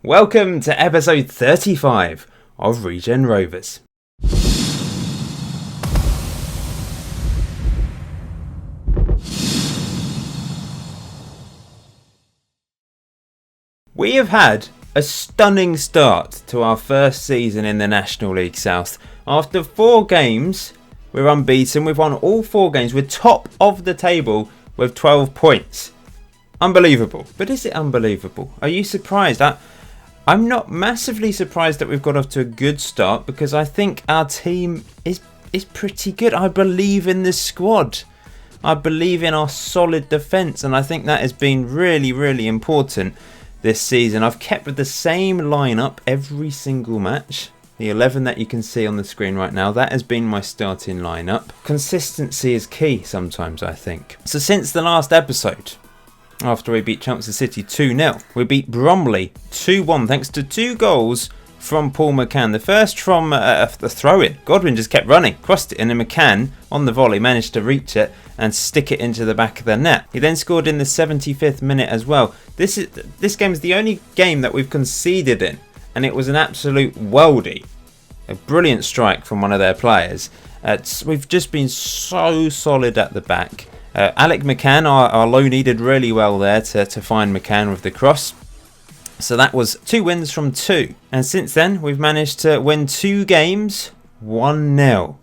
Welcome to episode 35 of Regen Rovers. We have had a stunning start to our first season in the National League South. After 4 games, we're unbeaten. We've won all 4 games. We're top of the table with 12 points. Unbelievable. But is it unbelievable? Are you surprised? I'm not massively surprised that we've got off to a good start because I think our team is pretty good. I believe in this squad. I believe in our solid defence, and I think that has been really, really important this season. I've kept with the same lineup every single match. The 11 that you can see on the screen right now, that has been my starting lineup. Consistency is key sometimes, I think. So since the last episode, after we beat Chelmsford City 2-0, we beat Bromley 2-1 thanks to 2 goals from Paul McCann. The first from the throw-in. Godwin just kept running, crossed it in, and McCann on the volley managed to reach it and stick it into the back of the net. He then scored in the 75th minute as well. This game is the only game that we've conceded in, and it was an absolute worldie. A brilliant strike from one of their players. We've just been so solid at the back. Alec McCann, our loanee, did really well there to find McCann with the cross. So that was 2 wins from 2. And since then, we've managed to win 2 games, 1-0.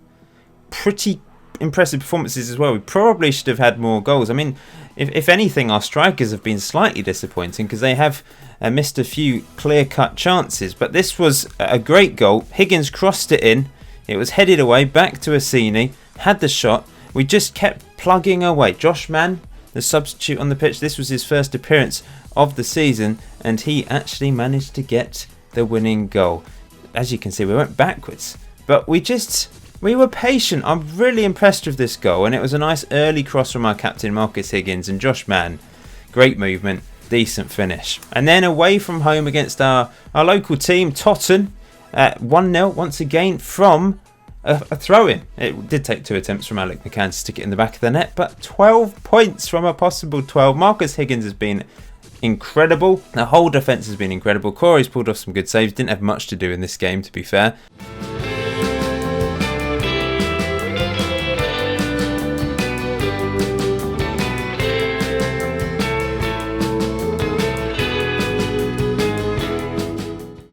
Pretty impressive performances as well. We probably should have had more goals. I mean, if anything, our strikers have been slightly disappointing because they have missed a few clear-cut chances. But this was a great goal. Higgins crossed it in. It was headed away, back to Assini, had the shot. We just kept plugging away. Josh Mann, the substitute on the pitch, this was his first appearance of the season, and he actually managed to get the winning goal. As you can see, we went backwards, but we were patient. I'm really impressed with this goal, and it was a nice early cross from our captain Marcus Higgins and Josh Mann. Great movement, decent finish. And then away from home against our local team, Totton, 1-0 once again from a throw-in. It did take 2 attempts from Alec McCann to stick it in the back of the net, but 12 points from a possible 12. Marcus Higgins has been incredible. The whole defence has been incredible. Corey's pulled off some good saves. Didn't have much to do in this game, to be fair.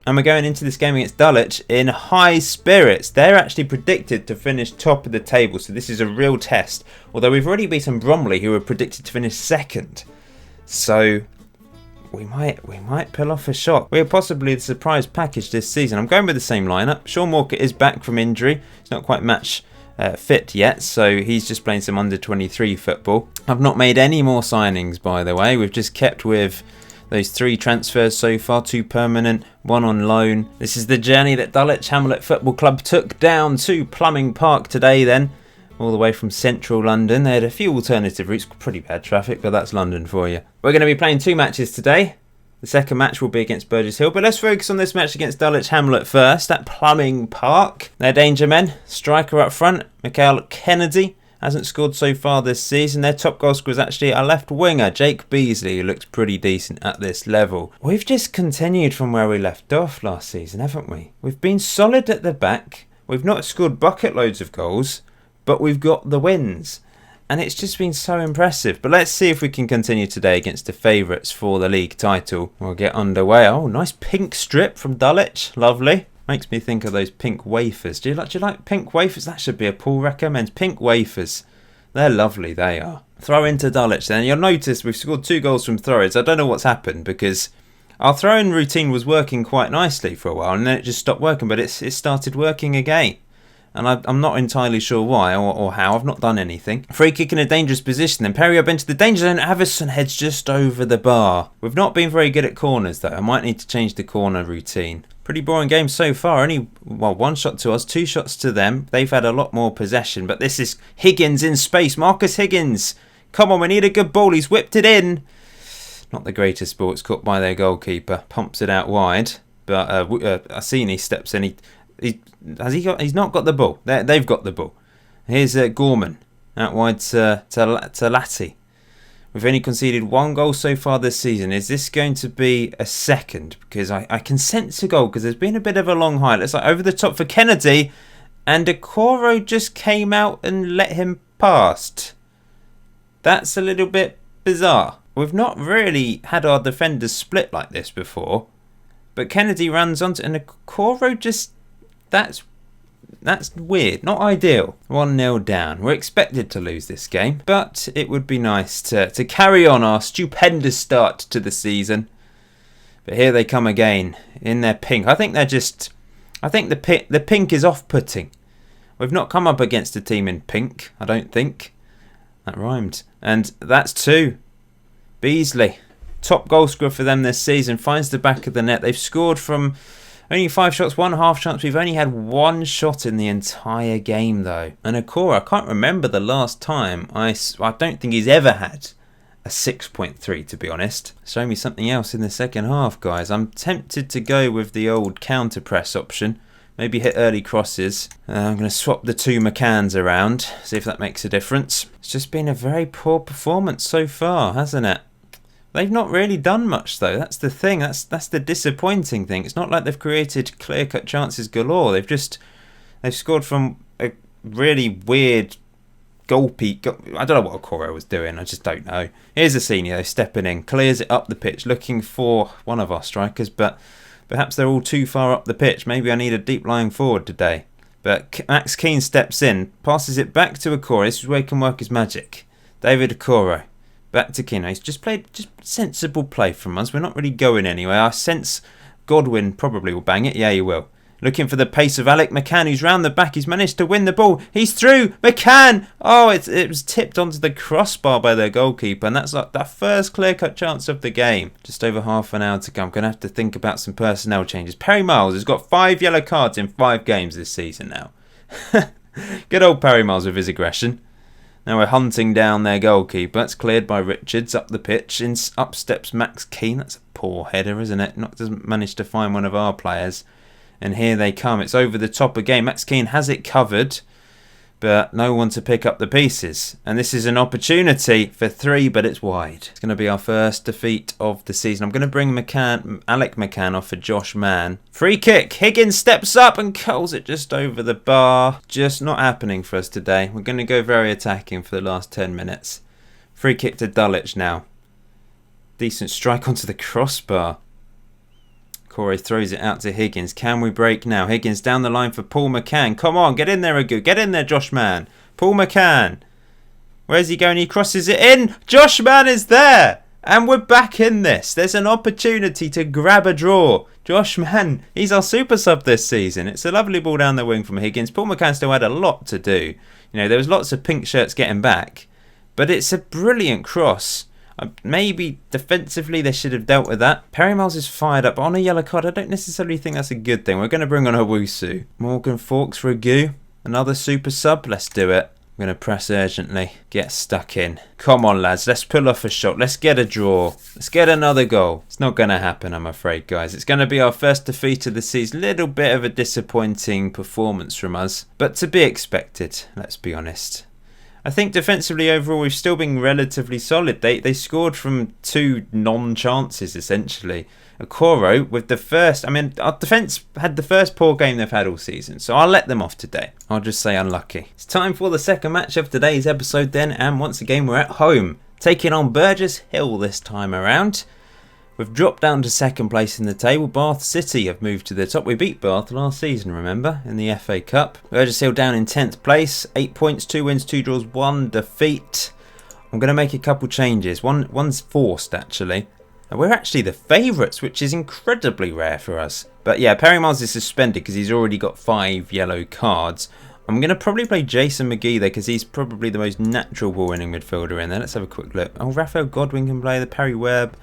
And we're going into this game against Dulwich in high spirits. They're actually predicted to finish top of the table, so this is a real test. Although we've already beaten Bromley, who were predicted to finish second. So we might pull off a shot. We're possibly the surprise package this season. I'm going with the same lineup. Sean Walker is back from injury. He's not quite match fit yet, so he's just playing some under-23 football. I've not made any more signings, by the way. We've just kept with those 3 transfers so far, 2 permanent, 1 on loan. This is the journey that Dulwich Hamlet Football Club took down to Plumbing Park today then, all the way from central London. They had a few alternative routes, pretty bad traffic, but that's London for you. We're going to be playing 2 matches today. The second match will be against Burgess Hill, but let's focus on this match against Dulwich Hamlet first at Plumbing Park. Their danger men, striker up front, Michael Kennedy, hasn't scored so far this season. Their top goal scorer is actually a left winger, Jake Beasley, who looks pretty decent at this level. We've just continued from where we left off last season, haven't we? We've been solid at the back. We've not scored bucket loads of goals, but we've got the wins. And it's just been so impressive. But let's see if we can continue today against the favourites for the league title. We'll get underway. Oh, nice pink strip from Dulwich. Lovely. Makes me think of those pink wafers. Do you like pink wafers? That should be a Paul recommends. Pink wafers. They're lovely, they are. Throw into Dulwich then. You'll notice we've scored 2 goals from throw-ins. I don't know what's happened because our throw-in routine was working quite nicely for a while and then it just stopped working, but it started working again. And I'm not entirely sure why or how. I've not done anything. Free kick in a dangerous position. Then Perry up into the danger zone. Avison heads just over the bar. We've not been very good at corners though. I might need to change the corner routine. Pretty boring game so far. Only 1 shot to us, 2 shots to them. They've had a lot more possession. But this is Higgins in space. Marcus Higgins. Come on, we need a good ball. He's whipped it in. Not the greatest ball. It's caught by their goalkeeper. Pumps it out wide. But Assini steps in. He's not got the ball. They've got the ball. Here's Gorman out wide to Latti. We've only conceded 1 goal so far this season. Is this going to be a second? Because I can sense a goal because there's been a bit of a long high. It's like over the top for Kennedy. And Okoro just came out and let him past. That's a little bit bizarre. We've not really had our defenders split like this before. But Kennedy runs onto... And Okoro just... That's weird. Not ideal. 1-0 down. We're expected to lose this game. But it would be nice to carry on our stupendous start to the season. But here they come again in their pink. I think they're just... I think the pink is off-putting. We've not come up against a team in pink, I don't think. That rhymed. And that's 2. Beasley, top goal scorer for them this season, finds the back of the net. They've scored from only 5 shots, 1 half chance. We've only had 1 shot in the entire game, though. And Okoro, I can't remember the last time. I don't think he's ever had a 6.3, to be honest. Show me something else in the second half, guys. I'm tempted to go with the old counter press option. Maybe hit early crosses. I'm going to swap the 2 McCanns around, see if that makes a difference. It's just been a very poor performance so far, hasn't it? They've not really done much, though. That's the thing. That's the disappointing thing. It's not like they've created clear-cut chances galore. They've scored from a really weird goal peak. I don't know what Okoro was doing. I just don't know. Here's a senior, though, stepping in. Clears it up the pitch, looking for one of our strikers, but perhaps they're all too far up the pitch. Maybe I need a deep lying forward today. But Max Keane steps in, passes it back to Okoro. This is where he can work his magic. David Okoro. Back to Keane. He's just played sensible play from us. We're not really going anywhere. I sense Godwin probably will bang it. Yeah, he will. Looking for the pace of Alec McCann, who's round the back. He's managed to win the ball. He's through. McCann! Oh, it was tipped onto the crossbar by their goalkeeper. And that's like the first clear-cut chance of the game. Just over half an hour to go. I'm going to have to think about some personnel changes. Perry Miles has got 5 yellow cards in 5 games this season now. Good old Perry Miles with his aggression. Now we're hunting down their goalkeeper. It's cleared by Richards up the pitch. Up steps Max Keane. That's a poor header, isn't it? Doesn't manage to find one of our players. And here they come. It's over the top again. Max Keane has it covered, but no one to pick up the pieces. And this is an opportunity for 3, but it's wide. It's going to be our first defeat of the season. I'm going to bring Alec McCann off for Josh Mann. Free kick. Higgins steps up and curls it just over the bar. Just not happening for us today. We're going to go very attacking for the last 10 minutes. Free kick to Dulwich now. Decent strike onto the crossbar. Corey throws it out to Higgins. Can we break now? Higgins down the line for Paul McCann. Come on, get in there, Agu. Get in there, Josh Mann. Paul McCann. Where's he going? He crosses it in. Josh Mann is there. And we're back in this. There's an opportunity to grab a draw. Josh Mann, he's our super sub this season. It's a lovely ball down the wing from Higgins. Paul McCann still had a lot to do. You know, there was lots of pink shirts getting back. But it's a brilliant cross. Maybe defensively they should have dealt with that. Perry Miles is fired up on a yellow card. I don't necessarily think that's a good thing. We're going to bring on Owusu. Morgan Fawkes for Agu. Another super sub. Let's do it. I'm going to press urgently. Get stuck in. Come on, lads. Let's pull off a shot. Let's get a draw. Let's get another goal. It's not going to happen, I'm afraid, guys. It's going to be our first defeat of the season. Little bit of a disappointing performance from us. But to be expected, let's be honest. I think defensively overall we've still been relatively solid. They scored from 2 non-chances essentially. Okoro with the first... I mean, our defence had the first poor game they've had all season, so I'll let them off today. I'll just say unlucky. It's time for the second match of today's episode then, and once again we're at home, taking on Burgess Hill this time around. We've dropped down to second place in the table. Bath City have moved to the top. We beat Bath last season, remember, in the FA Cup. Burgess Hill down in 10th place. 8 points, 2 wins, 2 draws, 1 defeat. I'm going to make a couple changes. One's forced, actually. And we're actually the favourites, which is incredibly rare for us. But yeah, Perry Miles is suspended because he's already got 5 yellow cards. I'm going to probably play Jason McGee there because he's probably the most natural ball-winning midfielder in there. Let's have a quick look. Oh, Raphael Godwin can play the Perry Webb.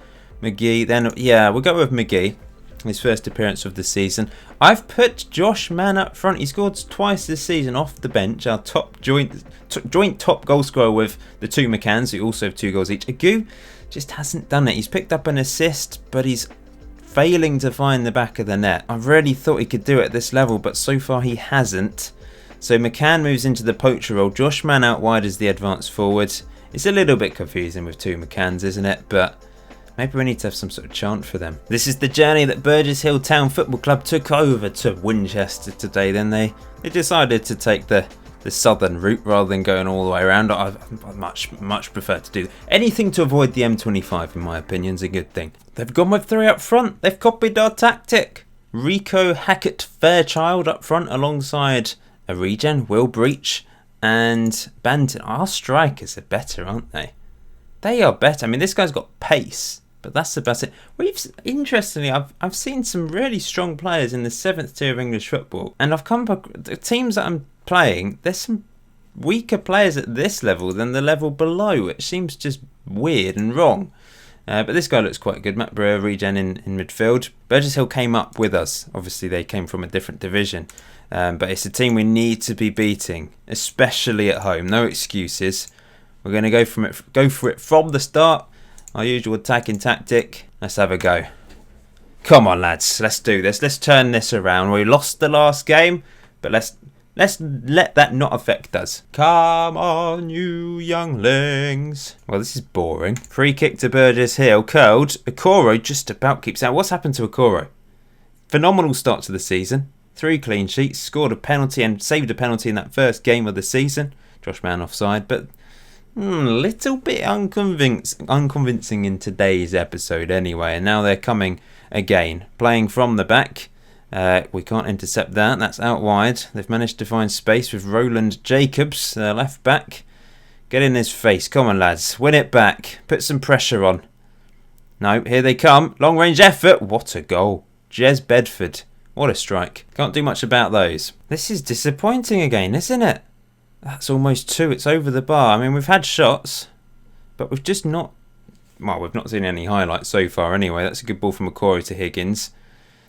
McGee, then, yeah, we'll go with McGee. His first appearance of the season. I've put Josh Mann up front. He scored twice this season off the bench. Our top joint top goal scorer with the 2 McCanns, who also have 2 goals each. Agu just hasn't done it. He's picked up an assist, but he's failing to find the back of the net. I really thought he could do it at this level, but so far he hasn't. So McCann moves into the poacher role. Josh Mann out wide as the advance forward. It's a little bit confusing with two McCanns, isn't it? But maybe we need to have some sort of chant for them. This is the journey that Burgess Hill Town Football Club took over to Winchester today. Then they decided to take the southern route rather than going all the way around. I much prefer to do anything to avoid the M25, in my opinion, is a good thing. They've gone with three up front. They've copied our tactic. Rico Hackett Fairchild up front alongside a Regen, Will Breach and Banton. Our strikers are better, aren't they? They are better. I mean, this guy's got pace, but that's about it. Interestingly, I've seen some really strong players in the 7th tier of English football, and I've come back, the teams that I'm playing, there's some weaker players at this level than the level below, which seems just weird and wrong. But this guy looks quite good. Matt Brewer, Regen in midfield. Burgess Hill came up with us. Obviously, they came from a different division. But it's a team we need to be beating, especially at home. No excuses. We're going to go for it from the start. Our usual attacking tactic. Let's have a go. Come on, lads. Let's do this. Let's turn this around. We lost the last game, but let's let that not affect us. Come on, you younglings. Well, this is boring. Free kick to Burgess Hill. Curled. Okoro just about keeps out. What's happened to Okoro? Phenomenal start to the season. 3 clean sheets. Scored a penalty and saved a penalty in that first game of the season. Josh Mann offside, but a little bit unconvincing in today's episode anyway. And now they're coming again. Playing from the back. We can't intercept that. That's out wide. They've managed to find space with Roland Jacobs, left back. Get in his face. Come on, lads. Win it back. Put some pressure on. No, here they come. Long range effort. What a goal. Jez Bedford. What a strike. Can't do much about those. This is disappointing again, isn't it? That's almost 2. It's over the bar. I mean, we've had shots, but we've just not... Well, we've not seen any highlights so far anyway. That's a good ball from Okoro to Higgins.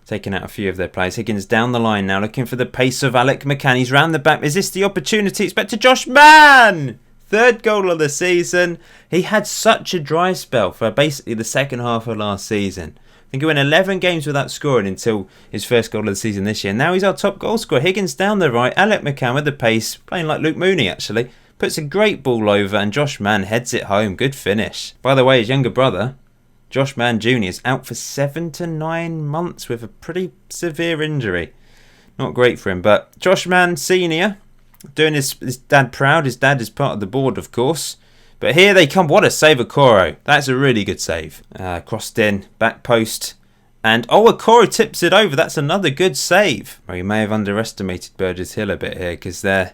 Taking out a few of their players. Higgins down the line now, looking for the pace of Alec McCann. He's round the back. Is this the opportunity? It's back to Josh Mann! 3rd goal of the season. He had such a dry spell for basically the second half of last season. I think he went 11 games without scoring until his first goal of the season this year. Now he's our top goal scorer. Higgins down the right. Alec McCann with the pace. Playing like Luke Mooney, actually. Puts a great ball over and Josh Mann heads it home. Good finish. By the way, his younger brother, Josh Mann Jr. is out for 7 to 9 months with a pretty severe injury. Not great for him, but Josh Mann Sr. doing his dad proud. His dad is part of the board, of course. But here they come. What a save, Okoro. That's a really good save. Crossed in, back post. And, Okoro tips it over. That's another good save. Well, you may have underestimated Burgess Hill a bit here because they're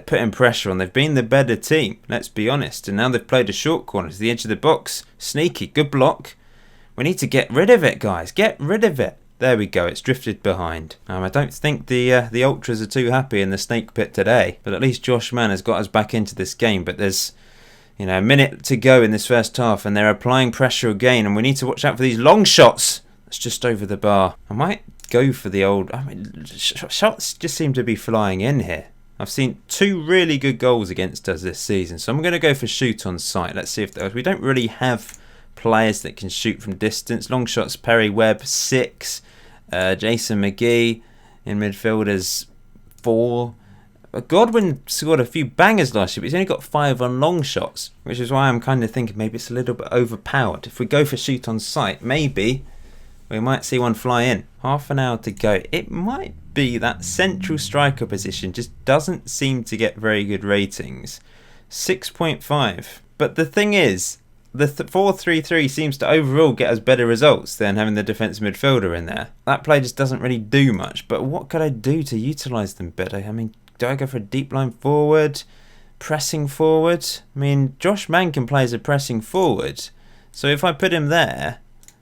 putting pressure on. They've been the better team, let's be honest. And now they've played a short corner to the edge of the box. Sneaky, good block. We need to get rid of it, guys. Get rid of it. There we go. It's drifted behind. I don't think the Ultras are too happy in the snake pit today. But at least Josh Mann has got us back into this game. But there's, a minute to go in this first half. And they're applying pressure again. And we need to watch out for these long shots. That's just over the bar. I might go for the old... shots just seem to be flying in here. I've seen 2 really good goals against us this season. So I'm going to go for shoot on sight. Let's see if... We don't really have players that can shoot from distance. Long shots, Perry Webb, 6. Jason McGee in midfielders, 4. Godwin scored a few bangers last year, but he's only got 5 on long shots, which is why I'm kind of thinking maybe it's a little bit overpowered. If we go for shoot on sight, maybe we might see one fly in. Half an hour to go. It might be that central striker position just doesn't seem to get very good ratings. 6.5. But the thing is, the 4-3-3 seems to overall get us better results than having the defensive midfielder in there. That play just doesn't really do much. But what could I do to utilise them better? I mean, do I go for a deep line forward? Pressing forward? I mean, Josh Mann can play as a pressing forward. So if I put him there,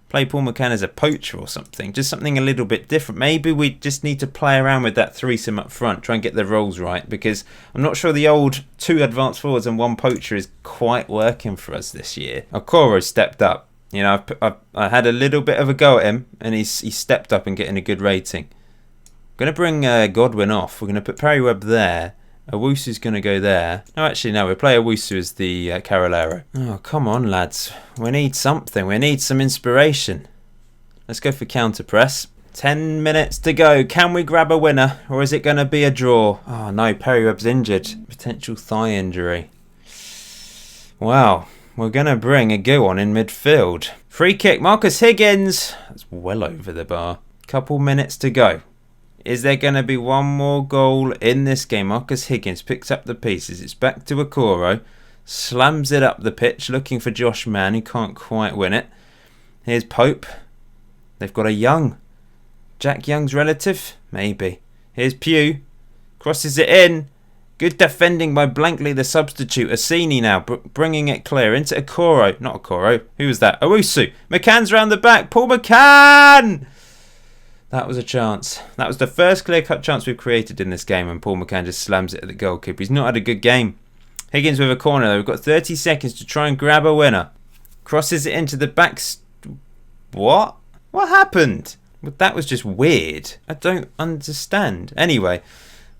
play Paul McCann as a poacher or something, just something a little bit different. Maybe we just need to play around with that threesome up front, try and get the roles right, because I'm not sure the old 2 advanced forwards and 1 poacher is quite working for us this year. Okoro stepped up. I had a little bit of a go at him, and he's stepped up and getting a good rating. I'm going to bring Godwin off. We're going to put Perry Webb there. Owusu's going to go there. No, actually, no. We'll play Owusu as the Carolero. Oh, come on, lads. We need something. We need some inspiration. Let's go for counter press. 10 minutes to go. Can we grab a winner? Or is it going to be a draw? Oh, no. Perry Webb's injured. Potential thigh injury. Wow, we're going to bring a go on in midfield. Free kick, Marcus Higgins. That's well over the bar. Couple minutes to go. Is there going to be one more goal in this game? Marcus Higgins picks up the pieces. It's back to Okoro. Slams it up the pitch, looking for Josh Mann, who can't quite win it. Here's Pope. They've got a Young. Jack Young's relative? Maybe. Here's Pugh. Crosses it in. Good defending by Blankley, the substitute. Assini now, bringing it clear into Okoro. Not Okoro. Who was that? Owusu. McCann's round the back. Paul McCann! That was a chance. That was the first clear-cut chance we've created in this game, and Paul McCann just slams it at the goalkeeper. He's not had a good game. Higgins with a corner, though. We've got 30 seconds to try and grab a winner. Crosses it into the back. What? What happened? That was just weird. I don't understand. Anyway,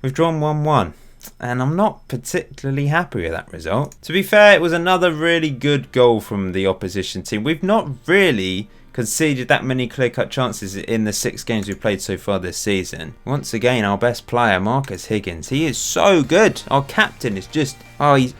we've drawn 1-1. And I'm not particularly happy with that result. To be fair, it was another really good goal from the opposition team. We've not really conceded that many clear-cut chances in the 6 games we've played so far this season. Once again, our best player, Marcus Higgins. He is so good. Our captain is just... he's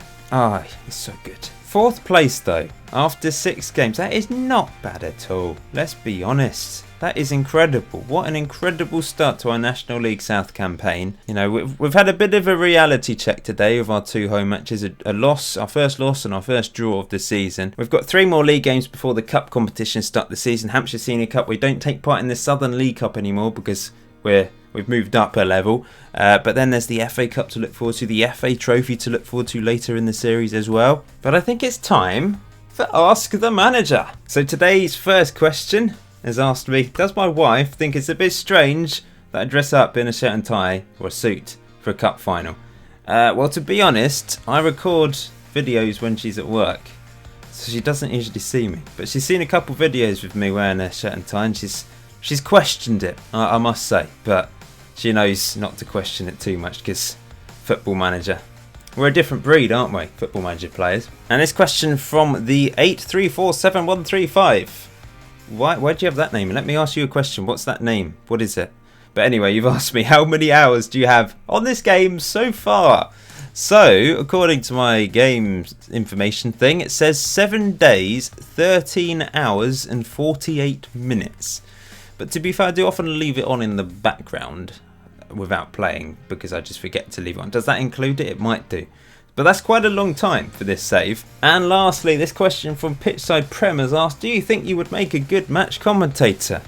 so good. 4th place, though, after 6 games. That is not bad at all. Let's be honest. That is incredible. What an incredible start to our National League South campaign. You know, we've had a bit of a reality check today with our 2 home matches. A loss, our first loss and our first draw of the season. We've got 3 more league games before the cup competition start the season. Hampshire Senior Cup. We don't take part in the Southern League Cup anymore because we've moved up a level. But then there's the FA Cup to look forward to. The FA Trophy to look forward to later in the series as well. But I think it's time for Ask the Manager. So today's first question has asked me, does my wife think it's a bit strange that I dress up in a shirt and tie or a suit for a cup final? Well, to be honest, I record videos when she's at work, so she doesn't usually see me. But she's seen a couple videos with me wearing a shirt and tie, and she's questioned it, I must say. But she knows not to question it too much because Football Manager. We're a different breed, aren't we, Football Manager players? And this question from the 8347135. Why do you have that name? Let me ask you a question. What's that name? What is it? But anyway, you've asked me how many hours do you have on this game so far? So, according to my game information thing, it says 7 days, 13 hours and 48 minutes. But to be fair, I do often leave it on in the background without playing because I just forget to leave it on. Does that include it? It might do. But that's quite a long time for this save. And lastly, this question from Pitchside Prem has asked, do you think you would make a good match commentator?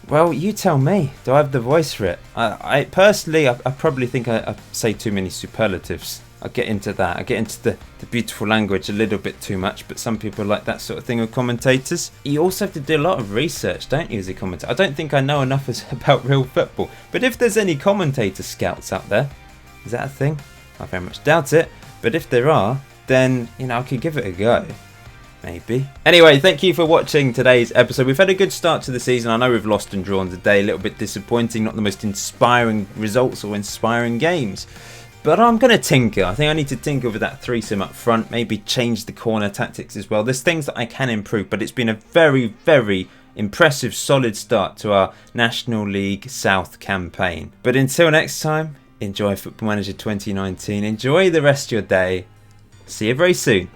Well, you tell me. Do I have the voice for it? I personally probably think I say too many superlatives. I get into that. I get into the beautiful language a little bit too much, but some people like that sort of thing with commentators. You also have to do a lot of research, don't you, as a commentator? I don't think I know enough about real football. But if there's any commentator scouts out there, is that a thing? I very much doubt it. But if there are, then, I could give it a go. Maybe. Anyway, thank you for watching today's episode. We've had a good start to the season. I know we've lost and drawn today. A little bit disappointing. Not the most inspiring results or inspiring games. But I'm going to tinker. I think I need to tinker with that threesome up front. Maybe change the corner tactics as well. There's things that I can improve. But it's been a very, very impressive, solid start to our National League South campaign. But until next time, enjoy Football Manager 2019. Enjoy the rest of your day. See you very soon.